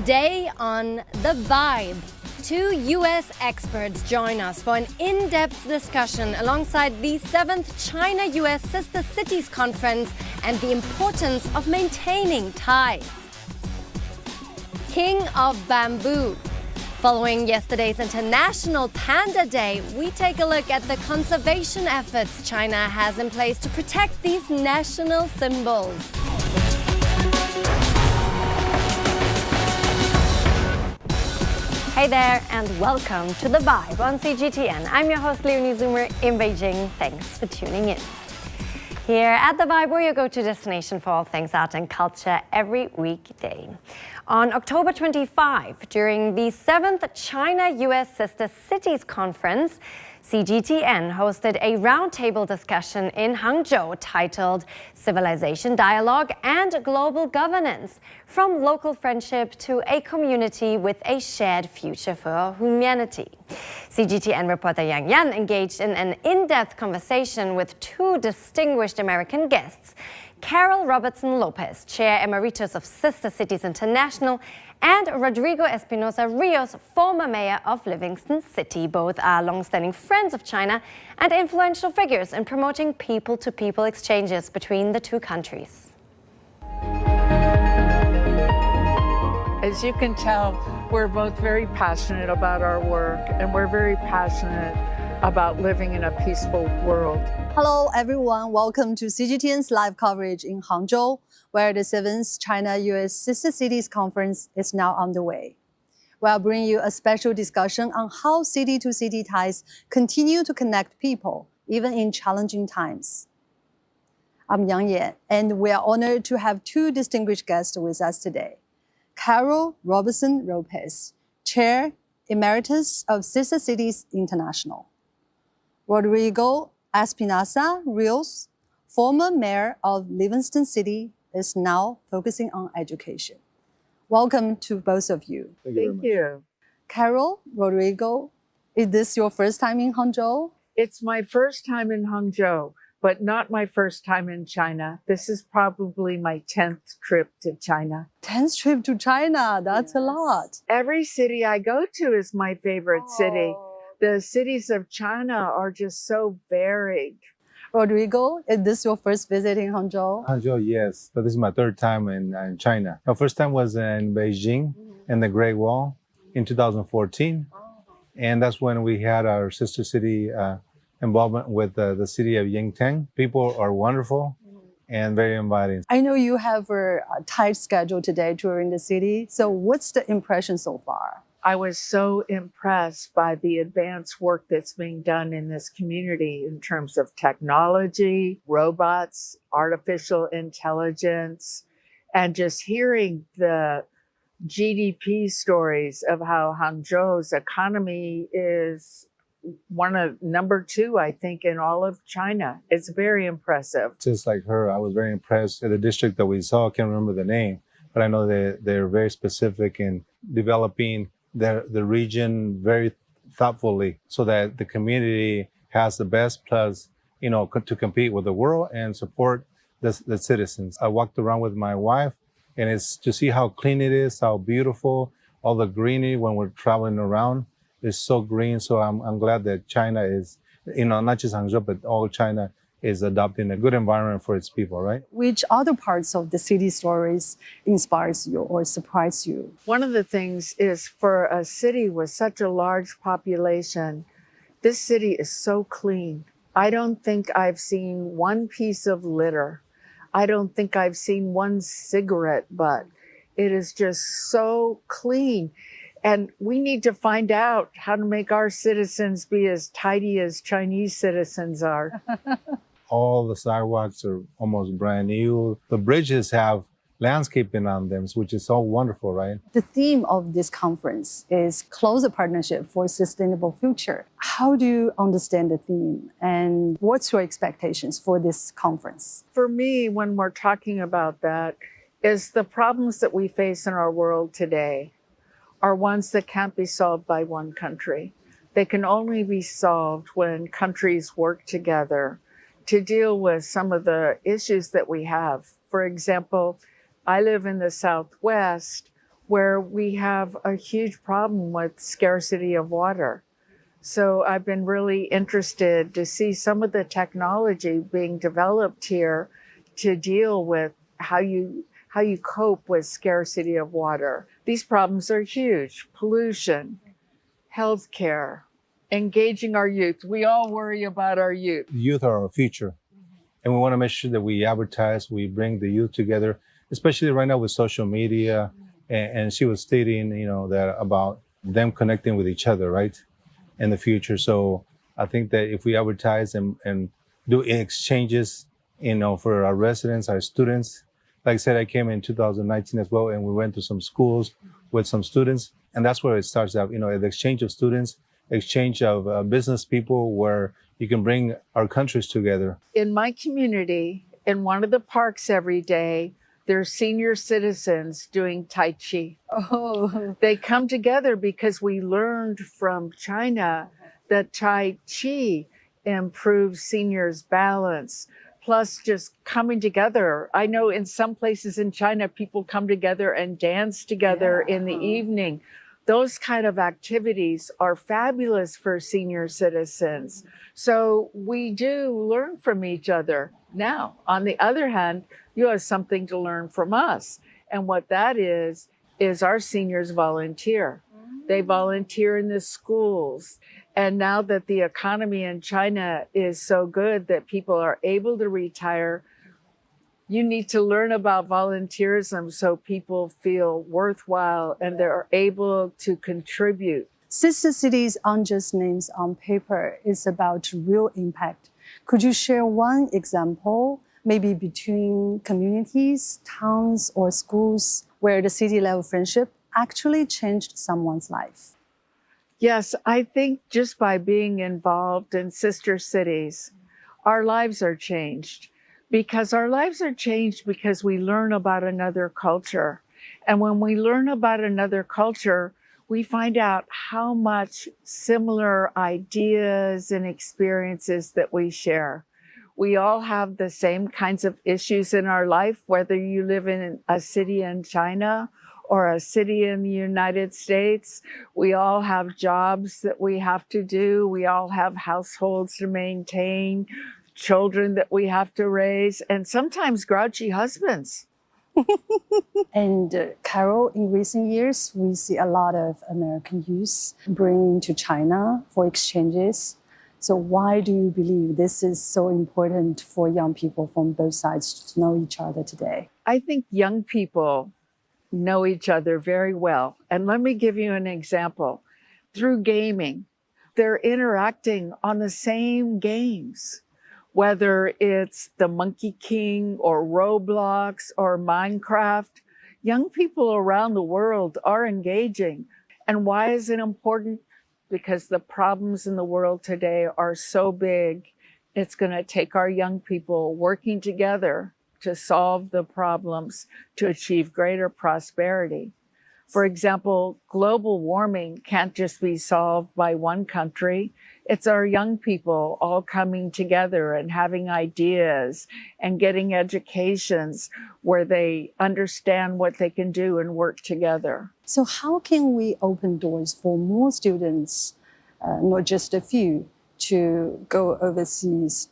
Today on The Vibe, two U.S. experts join us for an in-depth discussion alongside the 7th China-U.S. Sister Cities Conference and the importance of maintaining ties. King of Bamboo. Following yesterday's International Panda Day, we take a look at the conservation efforts China has in place to protect these national symbols. Hey there, and welcome to The Vibe on CGTN. I'm your host, Leonie Zoomer in Beijing. Thanks for tuning in. Here at The Vibe, we're your go-to destination for all things art and culture every weekday. On October 25, during the 7th China-U.S. Sister Cities Conference, CGTN hosted a roundtable discussion in Hangzhou titled Civilization Dialogue and Global Governance, from local friendship to a community with a shared future for humanity. CGTN reporter Yang Yan engaged in an in-depth conversation with two distinguished American guests, Robertson Lopez, Chair Emeritus of Sister Cities International, and Rodrigo Espinosa Rios, former Mayor of Livingston City. Both are long-standing friends of China and influential figures in promoting people-to-people exchanges between the two countries. As you can tell, we're both very passionate about our work, and we're very passionate about living in a peaceful world. Hello everyone, welcome to CGTN's live coverage in Hangzhou, where the 7th China-U.S. Sister Cities Conference is now underway. We'll bring you a special discussion on how city-to-city ties continue to connect people, even in challenging times. I'm Yang Yan, and we are honored to have two distinguished guests with us today. Robertson Lopez, Chair Emeritus of Sister Cities International. Rodrigo Espinosa Rios, former Mayor of Livingston City, is now focusing on education. Welcome to both of you. Thank you. Carol, Rodrigo, is this your first time in Hangzhou? It's my first time in Hangzhou, but not my first time in China. This is probably my 10th trip to China. 10th trip to China, that's a lot. Every city I go to is my favorite city. The cities of China are just so varied. Rodrigo, is this your first visit in Hangzhou? Hangzhou, yes, but this is my third time in China. My first time was in Beijing in the Great Wall in 2014. And that's when we had our sister city involvement with the city of Yingtang. People are wonderful and very inviting. I know you have a tight schedule today touring the city. So what's the impression so far? I was so impressed by the advanced work that's being done in this community in terms of technology, robots, artificial intelligence, and just hearing the GDP stories of how Hangzhou's economy is number 2, I think, in all of China. It's very impressive. Just like her, I was very impressed at the district that we saw. I can't remember the name, but I know they're very specific in developing the region very thoughtfully so that the community has the best plus, to compete with the world and support the citizens. I walked around with my wife, and it's to see how clean it is, how beautiful, all the greenery when we're traveling around is so green. So I'm glad that China is, not just Hangzhou, but all China is adopting a good environment for its people, right? Which other parts of the city stories inspires you or surprise you? One of the things is, for a city with such a large population, this city is so clean. I don't think I've seen one piece of litter. I don't think I've seen one cigarette butt. It is just so clean. And we need to find out how to make our citizens be as tidy as Chinese citizens are. All the sidewalks are almost brand new. The bridges have landscaping on them, which is so wonderful, right? The theme of this conference is closer partnership for a sustainable future. How do you understand the theme, and what's your expectations for this conference? For me, when we're talking about that, is the problems that we face in our world today are ones that can't be solved by one country. They can only be solved when countries work together to deal with some of the issues that we have. For example, I live in the Southwest, where we have a huge problem with scarcity of water. So I've been really interested to see some of the technology being developed here to deal with how you cope with scarcity of water. These problems are huge. Pollution, healthcare, engaging our youth. We all worry about our youth. Youth are our future. And we want to make sure that we advertise, we bring the youth together, especially right now with social media. And she was stating, that about them connecting with each other, right, in the future. So I think that if we advertise and do exchanges, for our residents, our students, like I said, I came in 2019 as well, and we went to some schools with some students. And that's where it starts out, the exchange of students, exchange of business people, where you can bring our countries together. In my community, in one of the parks every day, there's senior citizens doing Tai Chi. Oh, They come together because we learned from China that Tai Chi improves seniors' balance. Plus, just coming together. I know in some places in China, people come together and dance together in the evening. Those kind of activities are fabulous for senior citizens. So we do learn from each other. Now, on the other hand, you have something to learn from us. And what that is our seniors volunteer. They volunteer in the schools. And now that the economy in China is so good that people are able to retire, you need to learn about volunteerism so people feel worthwhile and they're able to contribute. Sister Cities aren't just names on paper, it's about real impact. Could you share one example, maybe between communities, towns, or schools, where the city-level friendship actually changed someone's life? Yes, I think just by being involved in sister cities, our lives are changed. Because our lives are changed because we learn about another culture. And when we learn about another culture, we find out how much similar ideas and experiences that we share. We all have the same kinds of issues in our life, whether you live in a city in China or a city in the United States. We all have jobs that we have to do. We all have households to maintain, children that we have to raise, and sometimes grouchy husbands. And Carol, in recent years, we see a lot of American youth bringing to China for exchanges. So why do you believe this is so important for young people from both sides to know each other today? I think young people know each other very well. And let me give you an example. Through gaming, they're interacting on the same games, whether it's the Monkey King or Roblox or Minecraft. Young people around the world are engaging. And why is it important? Because the problems in the world today are so big, it's going to take our young people working together to solve the problems to achieve greater prosperity. For example, global warming can't just be solved by one country. It's our young people all coming together and having ideas and getting educations where they understand what they can do and work together. So how can we open doors for more students, not just a few, to go overseas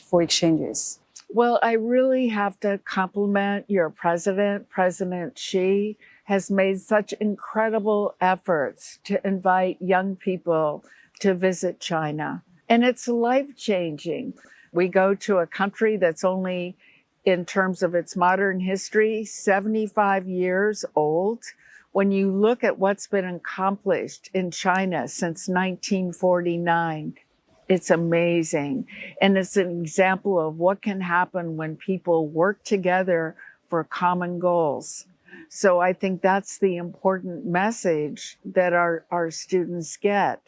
for exchanges? Well, I really have to compliment your president. President Xi has made such incredible efforts to invite young people to visit China. And it's life-changing. We go to a country that's only, in terms of its modern history, 75 years old. When you look at what's been accomplished in China since 1949, it's amazing. And it's an example of what can happen when people work together for common goals. So I think that's the important message that our students get.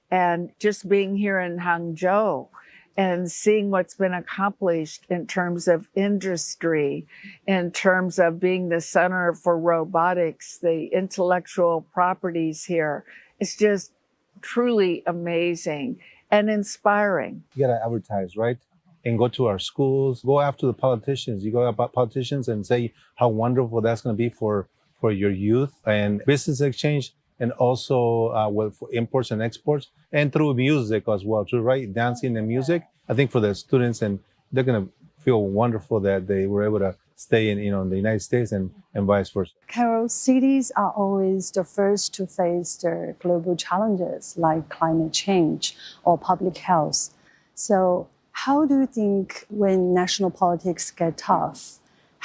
And just being here in Hangzhou and seeing what's been accomplished in terms of industry, in terms of being the center for robotics, the intellectual properties here, it's just truly amazing and inspiring. You got to advertise, right? And go to our schools, go after the politicians. You go about politicians and say how wonderful that's going to be for for your youth and business exchange, and also for imports and exports, and through music as well, through dancing and music. I think for the students, and they're gonna feel wonderful that they were able to stay in the United States and vice versa. Carol, cities are always the first to face the global challenges like climate change or public health. So how do you think when national politics get tough,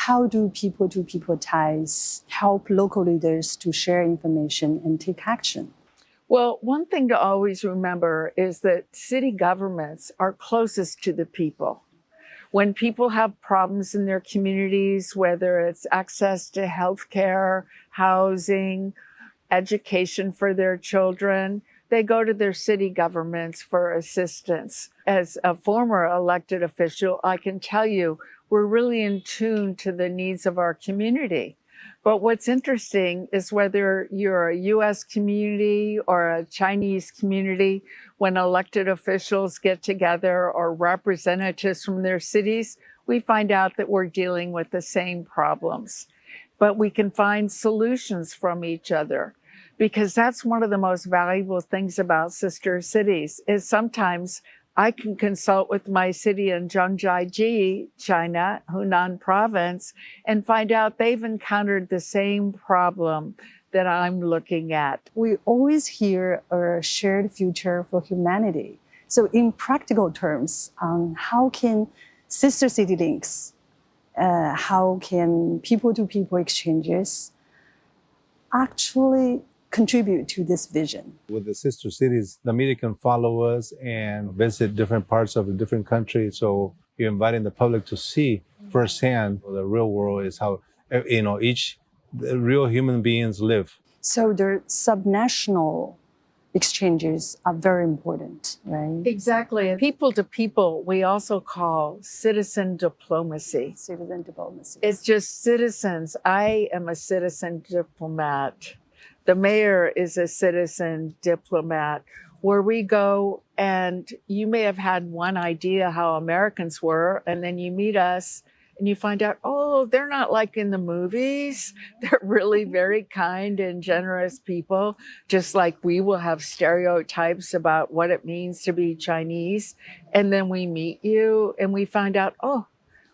how do people-to-people ties help local leaders to share information and take action? Well, one thing to always remember is that city governments are closest to the people. When people have problems in their communities, whether it's access to healthcare, housing, education for their children, they go to their city governments for assistance. As a former elected official, I can tell you, we're really in tune to the needs of our community. But what's interesting is whether you're a U.S. community or a Chinese community, when elected officials get together or representatives from their cities, we find out that we're dealing with the same problems. But we can find solutions from each other, because that's one of the most valuable things about sister cities is sometimes I can consult with my city in Zhangjiajie, China, Hunan province, and find out they've encountered the same problem that I'm looking at. We always hear a shared future for humanity. So in practical terms, how can sister city links, how can people-to-people exchanges actually contribute to this vision? With the sister cities, the media can follow us and visit different parts of a different country. So you're inviting the public to see firsthand the real world is how, the real human beings live. So the subnational exchanges are very important, right? Exactly. And people to people, we also call citizen diplomacy. Citizen diplomacy. It's just citizens. I am a citizen diplomat. The mayor is a citizen diplomat, where we go and you may have had one idea how Americans were, and then you meet us and you find out, oh, they're not like in the movies. They're really very kind and generous people, just like we will have stereotypes about what it means to be Chinese. And then we meet you and we find out, oh,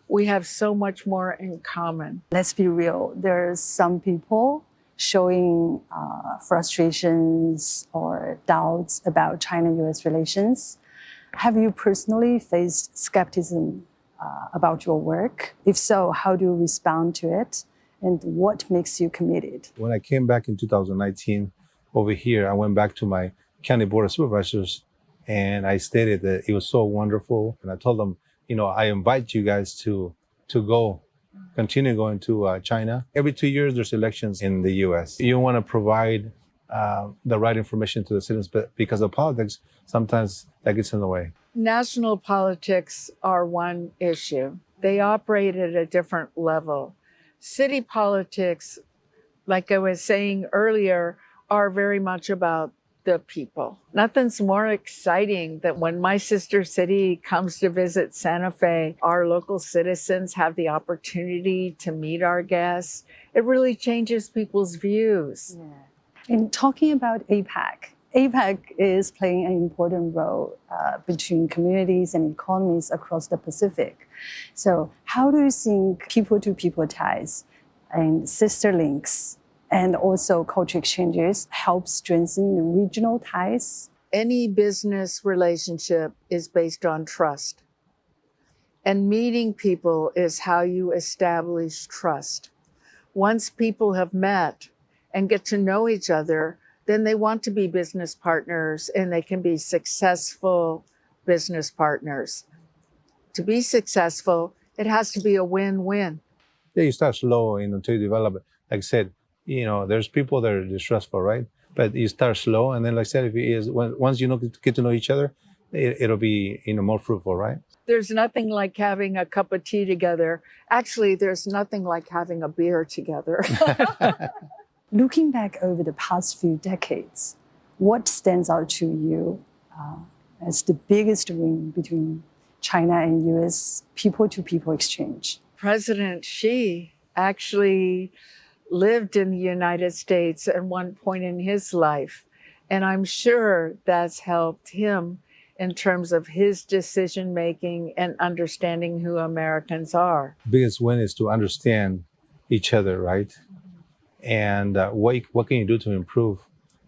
we have so much more in common. Let's be real. There's some people showing frustrations or doubts about China-U.S. relations. Have you personally faced skepticism about your work? If so, how do you respond to it? And what makes you committed? When I came back in 2019 over here, I went back to my county board of supervisors and I stated that it was so wonderful. And I told them, I invite you guys to continue going to China. Every 2 years, there's elections in the U.S. You want to provide the right information to the citizens, but because of politics, sometimes that gets in the way. National politics are one issue. They operate at a different level. City politics, like I was saying earlier, are very much about the people. Nothing's more exciting than when my sister city comes to visit Santa Fe, our local citizens have the opportunity to meet our guests. It really changes people's views. Yeah. And talking about APEC, APEC is playing an important role between communities and economies across the Pacific. So how do you think people-to-people ties and sister links and also culture exchanges help strengthen the regional ties? Any business relationship is based on trust. And meeting people is how you establish trust. Once people have met and get to know each other, then they want to be business partners and they can be successful business partners. To be successful, it has to be a win-win. Yeah, you start slow, until you develop it. Like I said, there's people that are distrustful, right? But you start slow, and then, like I said, once get to know each other, it'll be more fruitful, right? There's nothing like having a cup of tea together. Actually, there's nothing like having a beer together. Looking back over the past few decades, what stands out to you as the biggest win between China and U.S. people-to-people exchange? President Xi actually lived in the United States at one point in his life. And I'm sure that's helped him in terms of his decision making and understanding who Americans are. Biggest win is to understand each other, right? And what can you do to improve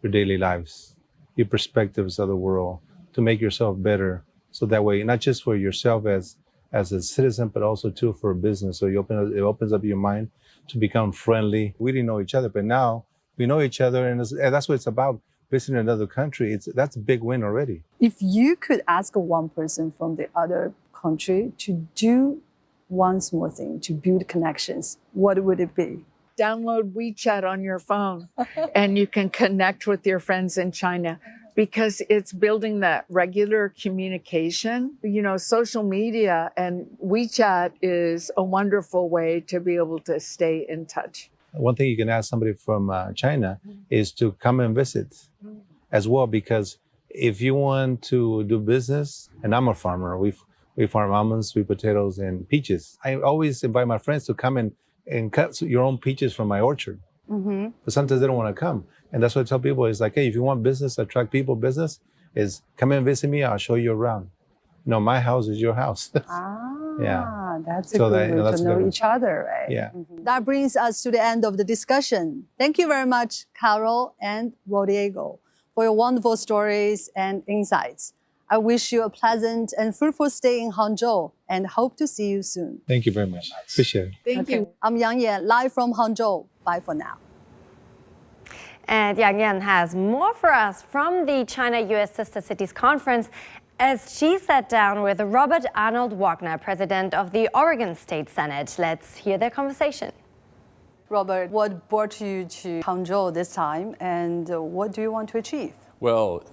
your daily lives, your perspectives of the world, to make yourself better? So that way, not just for yourself as a citizen, but also too for business. So it opens up your mind to become friendly. We didn't know each other, but now we know each other, and that's what it's about. Visiting another country, that's a big win already. If you could ask one person from the other country to do one small thing to build connections, what would it be? Download WeChat on your phone and you can connect with your friends in China, because it's building that regular communication. You know, social media and WeChat is a wonderful way to be able to stay in touch. One thing you can ask somebody from China is to come and visit as well, because if you want to do business, and I'm a farmer, we farm almonds, sweet potatoes, and peaches. I always invite my friends to come and cut your own peaches from my orchard. Mm-hmm. But sometimes they don't want to come. And that's what I tell people is like, hey, if you want business, attract people business, is come and visit me, I'll show you around. No, my house is your house. Yeah. That's a good way to know each other, right? Yeah. Mm-hmm. That brings us to the end of the discussion. Thank you very much, Carol and Rodrigo, for your wonderful stories and insights. I wish you a pleasant and fruitful stay in Hangzhou and hope to see you soon. Thank you very much. Appreciate it. Thank you. I'm Yang Yan, live from Hangzhou. Bye for now. And Yang Yan has more for us from the China-U.S. Sister Cities Conference as she sat down with Robert Arnold Wagner, president of the Oregon State Senate. Let's hear their conversation. Robert, what brought you to Hangzhou this time, and what do you want to achieve? Well,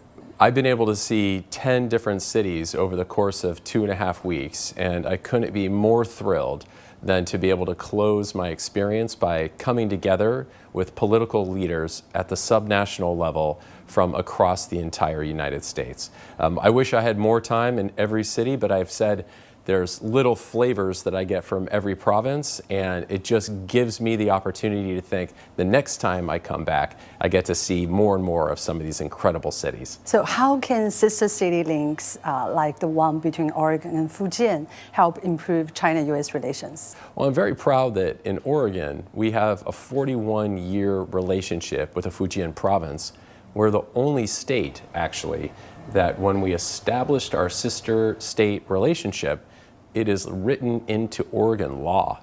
I've been able to see 10 different cities over the course of 2.5 weeks, and I couldn't be more thrilled than to be able to close my experience by coming together with political leaders at the subnational level from across the entire United States. I wish I had more time in every city, but I've said there's little flavors that I get from every province, and it just gives me the opportunity to think the next time I come back, I get to see more and more of some of these incredible cities. So how can sister city links like the one between Oregon and Fujian help improve China-U.S. relations? Well, I'm very proud that in Oregon, we have a 41-year relationship with the Fujian province. We're the only state, actually, that when we established our sister state relationship, it is written into Oregon law.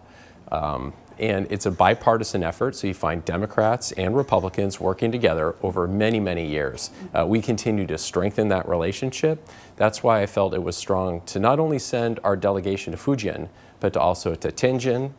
And it's a bipartisan effort, so you find Democrats and Republicans working together over many, many years. We continue to strengthen that relationship. That's why I felt it was strong to not only send our delegation to Fujian, but to also to Tianjin,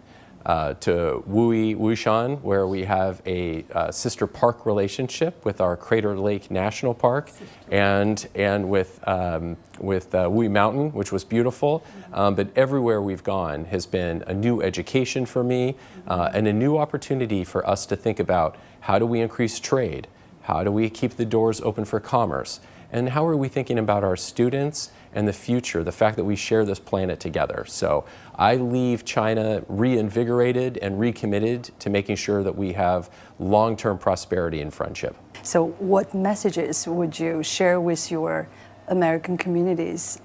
to Wushan, where we have a sister park relationship with our Crater Lake National Park, and with Wui Mountain, which was beautiful. But everywhere we've gone has been a new education for me, and a new opportunity for us to think about how do we increase trade, how do we keep the doors open for commerce, and how are we thinking about our students and the future, the fact that we share this planet together. So I leave China reinvigorated and recommitted to making sure that we have long-term prosperity and friendship. So what messages would you share with your American communities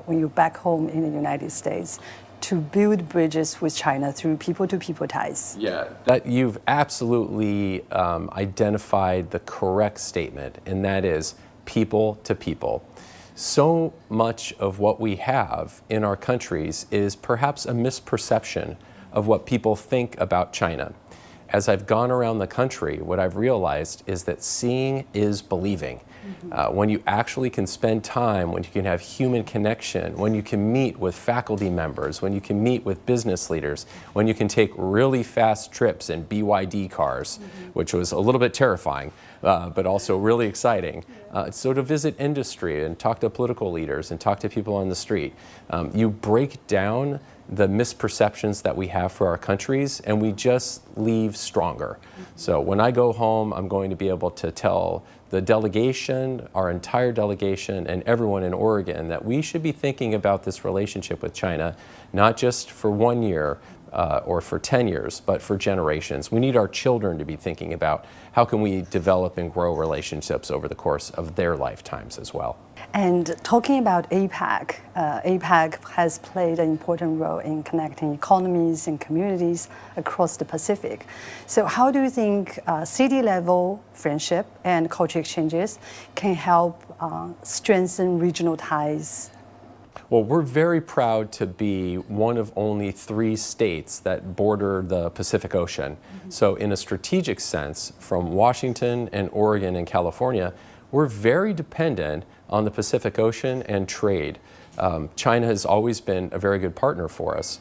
when you're back home in the United States to build bridges with China through people-to-people ties? Yeah, that you've absolutely identified the correct statement, and that is people to people. So much of what we have in our countries is perhaps a misperception of what people think about China. As I've gone around the country, what I've realized is that seeing is believing. When you actually can spend time, when you can have human connection, when you can meet with faculty members, when you can meet with business leaders, when you can take really fast trips in BYD cars, which was a little bit terrifying, but also really exciting. So to visit industry and talk to political leaders and talk to people on the street, you break down the misperceptions that we have for our countries, and we just leave stronger. So when I go home, I'm going to be able to tell the delegation, our entire delegation, and everyone in Oregon that we should be thinking about this relationship with China, not just for 1 year, or for 10 years, but for generations. We need our children to be thinking about how can we develop and grow relationships over the course of their lifetimes as well. And talking about APEC, APEC has played an important role in connecting economies and communities across the Pacific. So how do you think city-level friendship and culture exchanges can help strengthen regional ties? Well, we're very proud to be one of only 3 states that border the Pacific Ocean. So in a strategic sense, from Washington and Oregon and California, we're very dependent on the Pacific Ocean and trade. China has always been a very good partner for us.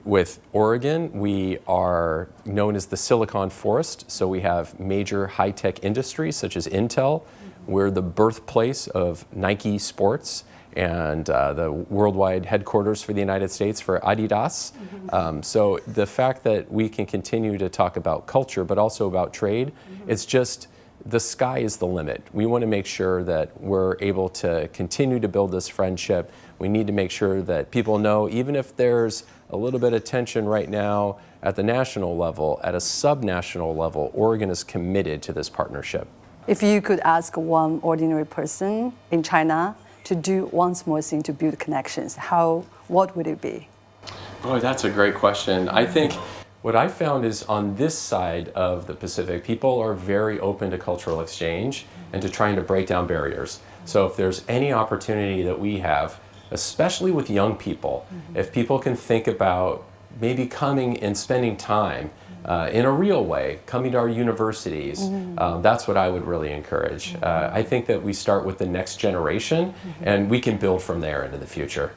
With Oregon, we are known as the Silicon Forest, so we have major high-tech industries such as Intel. We're the birthplace of Nike Sports and the worldwide headquarters for the United States for Adidas. So the fact that we can continue to talk about culture, but also about trade, it's just the sky is the limit. We want to make sure that we're able to continue to build this friendship. We need to make sure that people know, even if there's a little bit of tension right now at the national level, at a subnational level, Oregon is committed to this partnership. If you could ask one ordinary person in China to do one small thing to build connections, what would it be? Boy, that's a great question. I think what I found is on this side of the Pacific, people are very open to cultural exchange and to trying to break down barriers. So if there's any opportunity that we have, especially with young people, if people can think about maybe coming and spending time in a real way, coming to our universities, that's what I would really encourage. I think that we start with the next generation and we can build from there into the future.